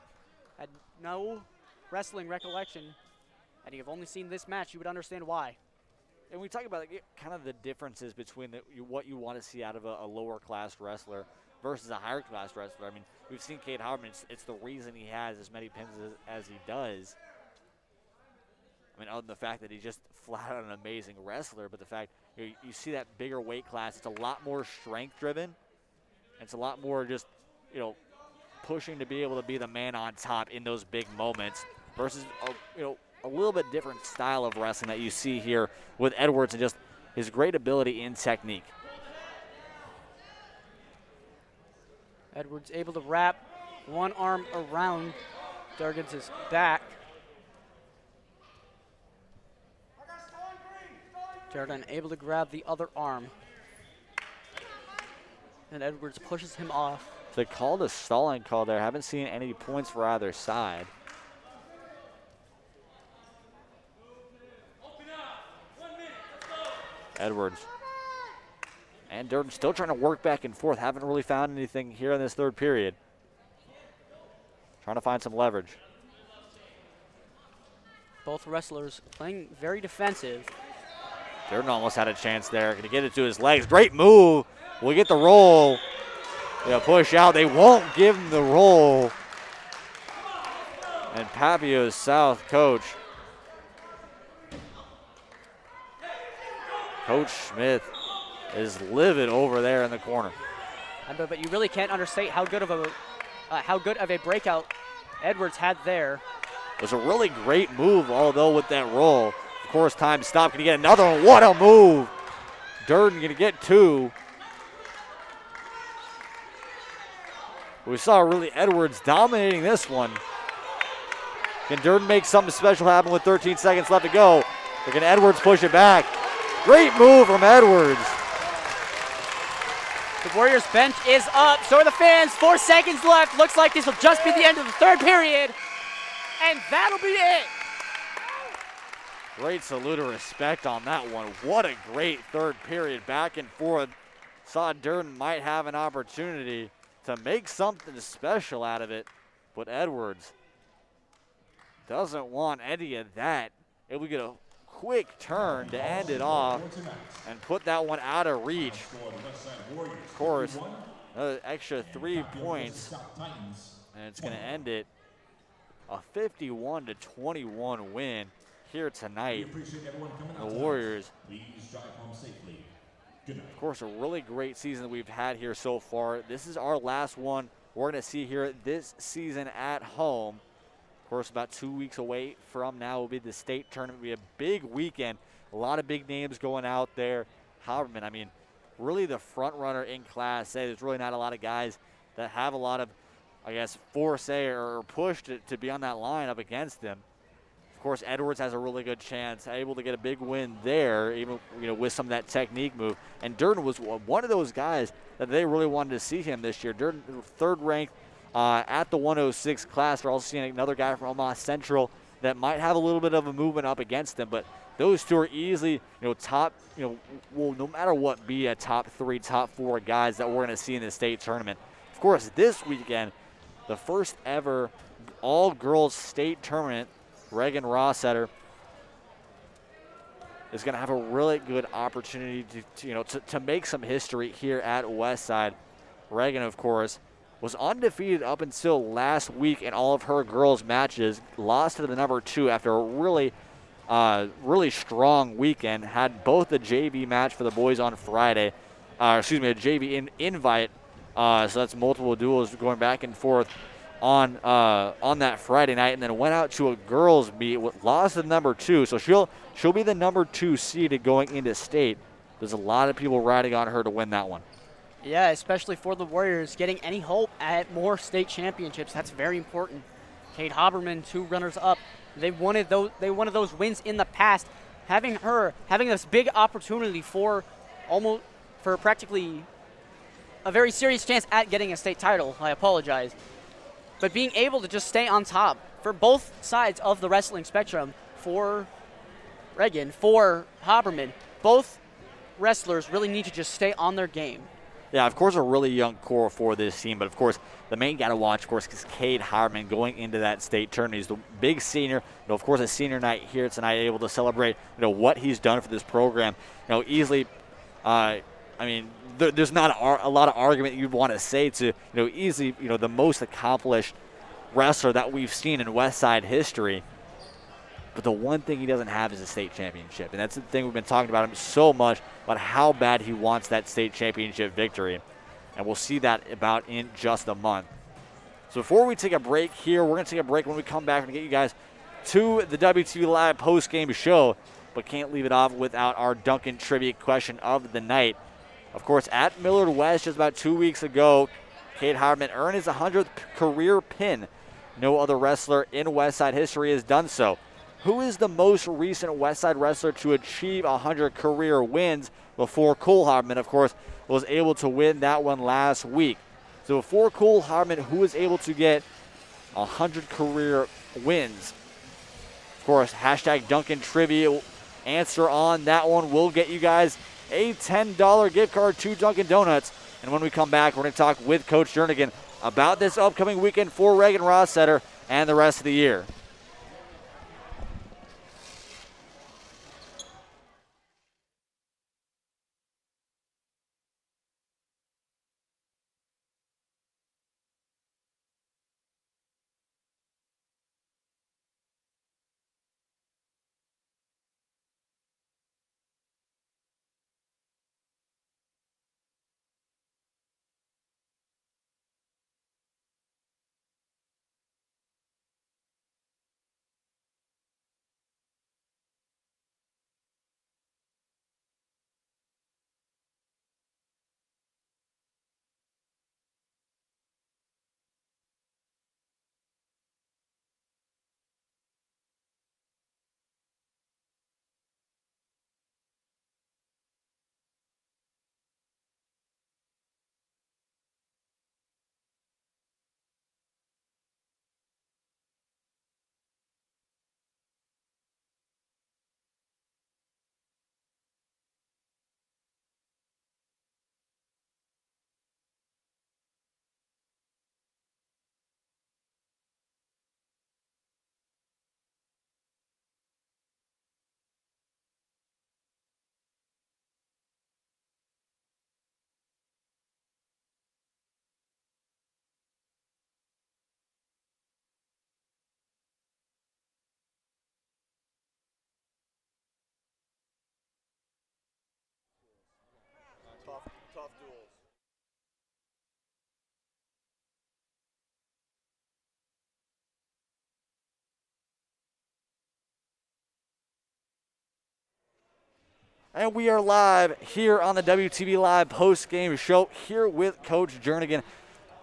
C: had no wrestling recollection and you've only seen this match, you would understand why.
B: And we talk about kind of the differences between what you want to see out of a lower class wrestler versus a higher class wrestler. I mean, we've seen Kade Haberman. It's the reason he has as many pins as he does. I mean, other than the fact that he's just flat out an amazing wrestler, but the fact you see that bigger weight class, it's a lot more strength driven. It's a lot more just, pushing to be able to be the man on top in those big moments versus, a little bit different style of wrestling that you see here with Edwards and just his great ability in technique.
C: Edwards able to wrap one arm around Durgan's back. Jaden able to grab the other arm. And Edwards pushes him off.
B: They called a stalling call there. Haven't seen any points for either side. Edwards and Durden still trying to work back and forth. Haven't really found anything here in this third period. Trying to find some leverage.
C: Both wrestlers playing very defensive.
B: Durden almost had a chance there. Going to get it to his legs. Great move. We'll get the roll. They'll push out. They won't give him the roll. And Papillion-La South coach. Coach Smith is livid over there in the corner.
C: But you really can't understate how good of a breakout Edwards had there.
B: It was a really great move, although with that roll. Of course, time stopped. Going to get another one. What a move. Durden going to get two. We saw really Edwards dominating this one. Can Durden make something special happen with 13 seconds left to go? Or can Edwards push it back? Great move from Edwards.
C: The Warriors bench is up. So are the fans. 4 seconds left. Looks like this will just be the end of the third period. And that'll be it.
B: Great salute of respect on that one. What a great third period. Back and forth. Saw Durden might have an opportunity to make something special out of it. But Edwards doesn't want any of that. Able to get a quick turn to end it off and put that one out of reach. Of course, another extra 3 points, and it's going to end it a 51-21 win here tonight. The Warriors, of course, a really great season that we've had here so far. This is our last one we're going to see here this season at home. Of course, about 2 weeks away from now will be the state tournament. It'll be a big weekend. A lot of big names going out there. Haberman, I mean, really the front runner in Class A. There's really not a lot of guys that have a lot of, I guess, force or push to be on that line up against them. Of course, Edwards has a really good chance, able to get a big win there, even with some of that technique move. And Durden was one of those guys that they really wanted to see him this year. Durden, third ranked at the 106 class. We're also seeing another guy from Omaha Central that might have a little bit of a movement up against them, but those two are easily, top, will no matter what be a top 3, top 4 guys that we're going to see in the state tournament. Of course, this weekend, the first ever all-girls state tournament, Reagan Rossetter is going to have a really good opportunity to make some history here at Westside. Reagan, of course, was undefeated up until last week in all of her girls' matches. Lost to the number 2 after a really strong weekend. Had both the JV match for the boys on Friday. A JV invite. So that's multiple duels going back and forth on that Friday night, and then went out to a girls' meet. Lost to the number 2, so she'll be the number 2 seeded going into state. There's a lot of people riding on her to win that one.
C: Yeah, especially for the Warriors, getting any hope at more state championships. That's very important. Kade Haberman, 2 runners-up. They wanted those wins in the past. Having this big opportunity for practically a very serious chance at getting a state title. I apologize. But being able to just stay on top for both sides of the wrestling spectrum, for Reagan, for Haberman, both wrestlers really need to just stay on their game.
B: Yeah, of course, a really young core for this team, but of course, the main guy to watch, of course, is Kade Haberman going into that state tournament. He's the big senior, of course, a senior night here tonight, able to celebrate, what he's done for this program. Easily, there's not a lot of argument you'd want to say to, easily, the most accomplished wrestler that we've seen in Westside history. But the one thing he doesn't have is a state championship. And that's the thing we've been talking about him so much, about how bad he wants that state championship victory. And we'll see that about in just a month. So before we take a break here, we're going to take a break. When we come back, we're going to get you guys to the WTV Live post-game show. But can't leave it off without our Dunkin Trivia Question of the night. Of course, at Millard West just about 2 weeks ago, Kade Haberman earned his 100th career pin. No other wrestler in Westside history has done so. Who is the most recent Westside wrestler to achieve 100 career wins before Cole Haberman, of course, was able to win that one last week? So before Cole Haberman, who was able to get 100 career wins? Of course, hashtag Dunkin Trivia answer on that one will get you guys a $10 gift card to Dunkin Donuts. And when we come back, we're going to talk with Coach Jernigan about this upcoming weekend for Reagan Rossetter and the rest of the year. Tough duels. And we are live here on the WTV Live post-game show here with Coach Jernigan.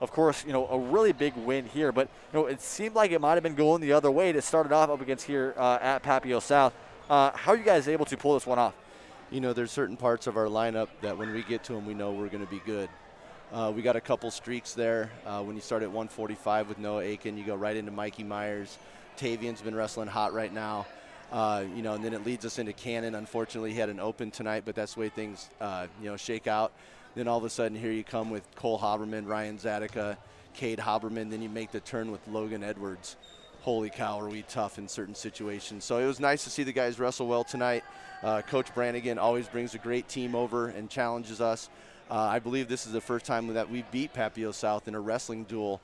B: Of course, a really big win here, but it seemed like it might have been going the other way to start it off up against here at Papillion South. How are you guys able to pull this one off?
E: There's certain parts of our lineup that when we get to them, we know we're going to be good. We got a couple streaks there. When you start at 145 with Noah Aiken, you go right into Mikey Myers. Tavian's been wrestling hot right now. And then it leads us into Cannon. Unfortunately, he had an open tonight, but that's the way things, shake out. Then all of a sudden, here you come with Cole Haberman, Ryan Zadika, Kade Haberman. Then you make the turn with Logan Edwards. Holy cow, are we tough in certain situations. So it was nice to see the guys wrestle well tonight. Coach Brannigan always brings a great team over and challenges us. I believe this is the first time that we beat Papillion South in a wrestling duel.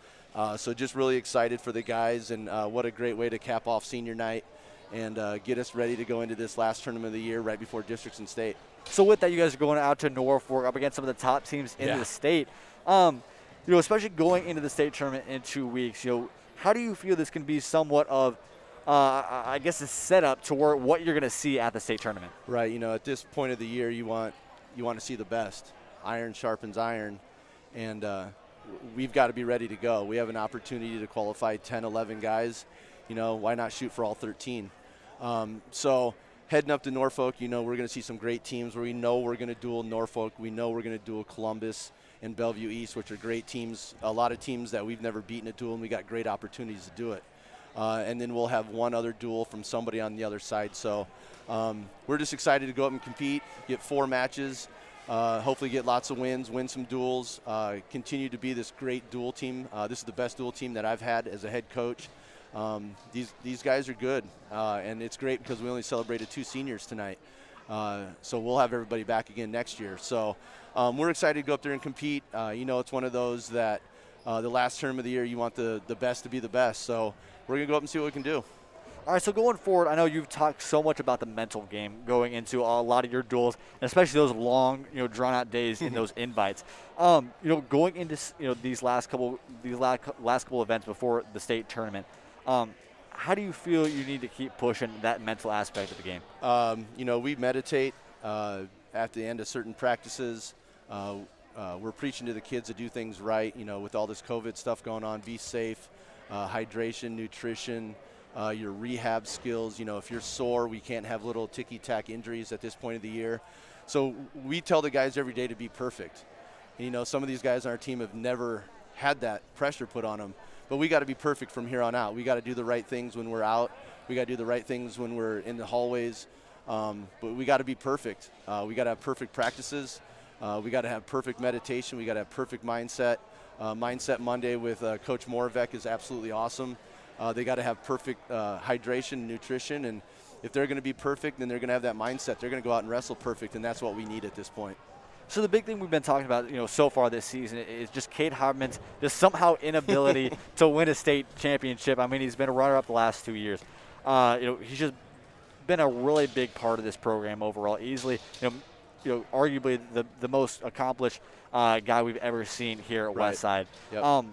E: So just really excited for the guys, and what a great way to cap off senior night and get us ready to go into this last tournament of the year right before districts and state.
B: So with that, you guys are going out to Norfolk up against some of the top teams in the state. Especially going into the state tournament in 2 weeks, how do you feel this can be somewhat of, a setup to what you're going to see at the state tournament?
E: Right. At this point of the year, you want to see the best. Iron sharpens iron, and we've got to be ready to go. We have an opportunity to qualify 10, 11 guys. Why not shoot for all 13? So heading up to Norfolk, we're going to see some great teams where we know we're going to duel Norfolk. We know we're going to duel Columbus and Bellevue East, which are great teams, a lot of teams that we've never beaten a duel, and we got great opportunities to do it. and then we'll have one other duel from somebody on the other side. So we're just excited to go up and compete, get 4 matches, hopefully get lots of wins, win some duels, continue to be this great duel team. This is the best duel team that I've had as a head coach. These guys are good, and it's great because we only celebrated 2 seniors tonight. So we'll have everybody back again next year. So we're excited to go up there and compete. It's one of those that the last term of the year you want the best to be the best. So we're going to go up and see what we can do.
B: All right, so going forward, I know you've talked so much about the mental game going into a lot of your duels, and especially those long, drawn-out days in those invites. Going into these last couple events before the state tournament, how do you feel you need to keep pushing that mental aspect of the game?
E: We meditate at the end of certain practices. We're preaching to the kids to do things right. With all this COVID stuff going on, be safe, hydration, nutrition. Your rehab skills, if you're sore, we can't have little ticky-tack injuries at this point of the year. So we tell the guys every day to be perfect. And, some of these guys on our team have never had that pressure put on them. But we got to be perfect from here on out. We got to do the right things when we're out. We got to do the right things when we're in the hallways. But we got to be perfect. We got to have perfect practices. We got to have perfect meditation. We got to have perfect mindset. Mindset Monday with Coach Moravec is absolutely awesome. They got to have perfect hydration, nutrition, and if they're going to be perfect, then they're going to have that mindset. They're going to go out and wrestle perfect, and that's what we need at this point.
B: So the big thing we've been talking about, so far this season is just Kade Hartman's just somehow inability to win a state championship. I mean, he's been a runner-up the last 2 years. He's just been a really big part of this program overall. Easily, arguably the most accomplished guy we've ever seen here at Westside.
E: Yep.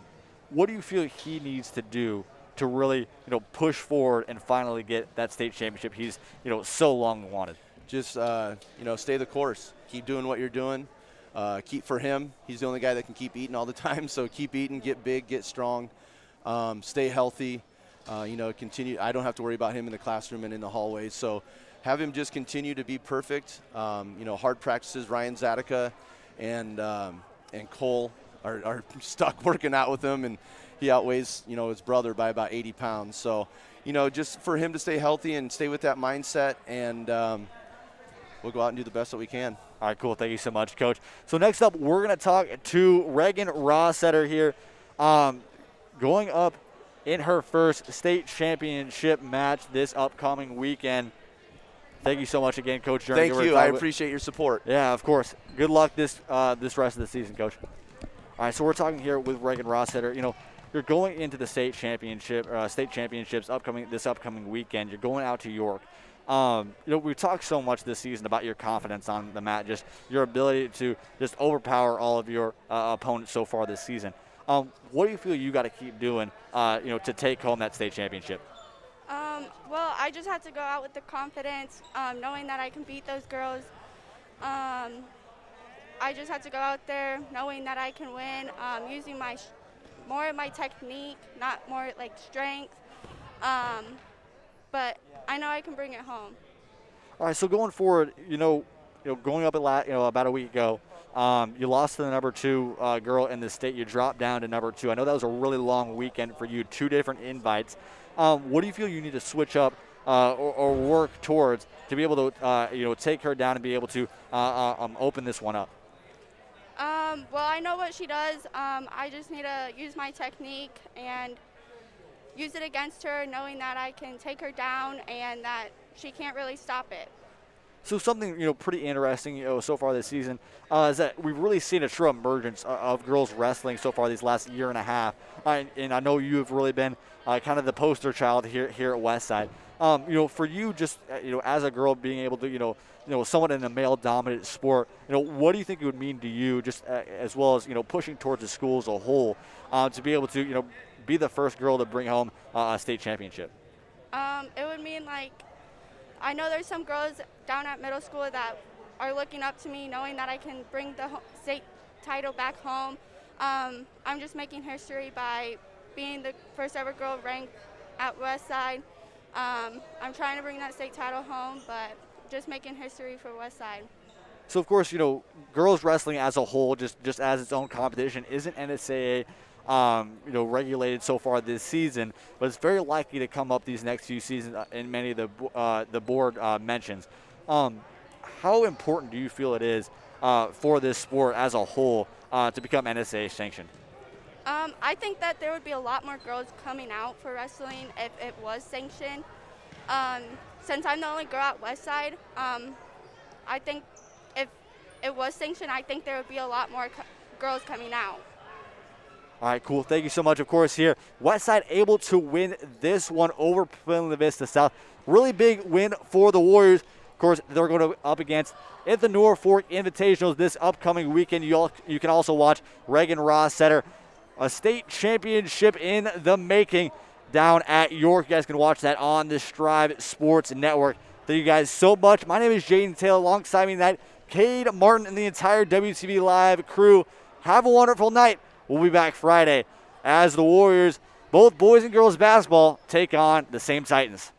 B: What do you feel he needs to do to really, push forward and finally get that state championship he's, so long wanted?
E: Just, stay the course. Keep doing what you're doing. Keep for him. He's the only guy that can keep eating all the time. So keep eating, get big, get strong, stay healthy. Continue. I don't have to worry about him in the classroom and in the hallways. So have him just continue to be perfect. Hard practices. Ryan Zadika and Cole are stuck working out with him, and he outweighs, his brother by about 80 pounds. So, just for him to stay healthy and stay with that mindset, and we'll go out and do the best that we can.
B: All right, cool. Thank you so much, Coach. So next up, we're going to talk to Reagan Rossetter here, going up in her first state championship match this upcoming weekend. Thank you so much again, Coach.
E: Thank you. I appreciate your support.
B: Yeah, of course. Good luck this rest of the season, Coach. All right, so we're talking here with Reagan Rossetter. You're going into the state championships this upcoming weekend. You're going out to York. We've talked so much this season about your confidence on the mat, just your ability to just overpower all of your opponents so far this season. What do you feel you got to keep doing, to take home that state championship?
F: Well, I just have to go out with the confidence, knowing that I can beat those girls. I just have to go out there knowing that I can win, using more of my technique, not more like strength. But I know I can bring it home.
B: All right, so going forward, going up about a week ago, you lost to the number 2 girl in the state. You dropped down to number 2. I know that was a really long weekend for you, 2 different invites. What do you feel you need to switch up or work towards to be able to, take her down and be able to open this one up?
F: Well, I know what she does. I just need to use my technique and use it against her, knowing that I can take her down and that she can't really stop it.
B: So something pretty interesting so far this season is that we've really seen a true emergence of girls wrestling so far these last year and a half, and I know you have really been kind of the poster child here at Westside. For you, just as a girl being able to somewhat in a male-dominated sport, what do you think it would mean to you, just as well as pushing towards the school as a whole, to be able to be the first girl to bring home a state championship?
F: It would mean I know there's some girls down at middle school that are looking up to me, knowing that I can bring the state title back home. I'm just making history by being the first ever girl ranked at Westside. I'm trying to bring that state title home, but just making history for Westside.
B: So, of course, girls wrestling as a whole, just as its own competition, isn't NSAA regulated so far this season, but it's very likely to come up these next few seasons in many of the board mentions. How important do you feel it is for this sport as a whole to become NSA sanctioned?
F: I think that there would be a lot more girls coming out for wrestling if it was sanctioned. Since I'm the only girl at Westside, I think if it was sanctioned, I think there would be a lot more girls coming out.
B: All right, cool. Thank you so much. Of course, here, Westside able to win this one over Papillion-La Vista South. Really big win for the Warriors. Of course, they're going to up against at the Norfolk Invitationals this upcoming weekend. You can also watch Reagan Ross Setter, a state championship in the making down at York. You guys can watch that on the Strive Sports Network. Thank you guys so much. My name is Jaden Taylor. Alongside me tonight, Kade Martin and the entire WTV Live crew. Have a wonderful night. We'll be back Friday as the Warriors, both boys and girls basketball, take on the same Titans.